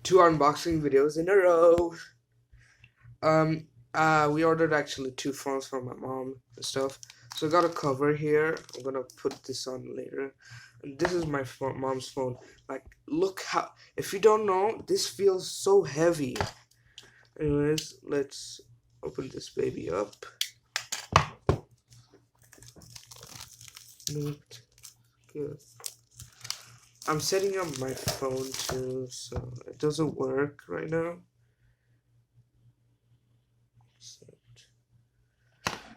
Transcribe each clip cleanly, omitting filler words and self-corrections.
two unboxing videos in a row. We ordered actually two phones for my mom and stuff. So I got a cover here. I'm gonna put this on later. And this is my mom's phone. Like, look how. If you don't know, this feels so heavy. Anyways, let's open this baby up. Good. I'm setting up my phone too, so it doesn't work right now.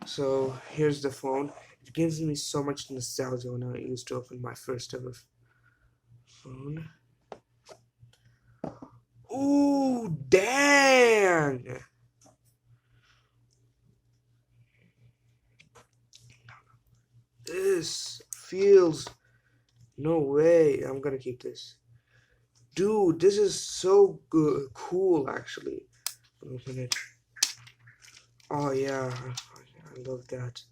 So here's the phone. It gives me so much nostalgia when I used to open my first ever phone. Ooh, dang! This feels... No way. I'm gonna keep this. Dude, this is so good, cool actually. Open it. Oh yeah, I love that.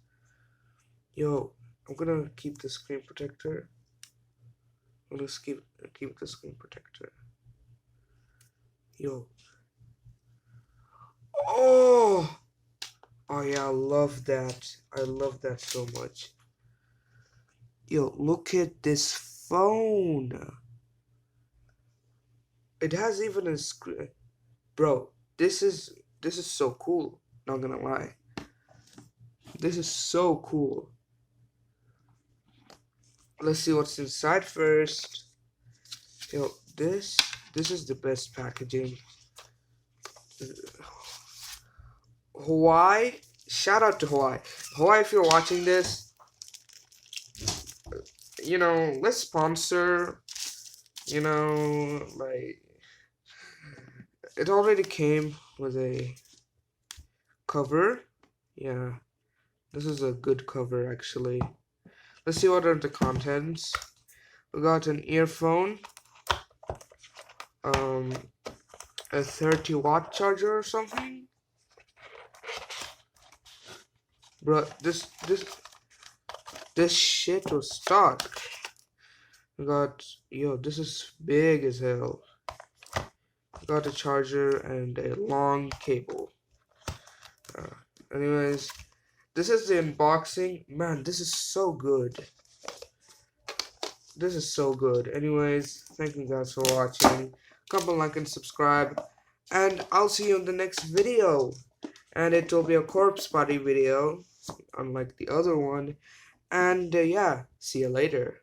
Yo, I'm gonna keep the screen protector. Let's keep the screen protector. Yo. Oh yeah, I love that. I love that so much. Yo, look at this phone. It has even a screen. Bro, this is so cool. Not gonna lie. This is so cool. Let's see what's inside first. Yo, this is the best packaging. Huawei, shout out to Huawei. Huawei, if you're watching this, you know, let's sponsor. You know, like, it already came with a cover. Yeah, this is a good cover actually. Let's see what are the contents. We got an earphone, a 30-watt charger or something. Bro, this shit was stuck. We got, yo, this is big as hell. We got a charger and a long cable. Anyways, this is the unboxing. Man, this is so good. This is so good. Anyways, thank you guys for watching. Comment, like, and subscribe. And I'll see you in the next video. And it will be a corpse party video, unlike the other one. And yeah, see you later.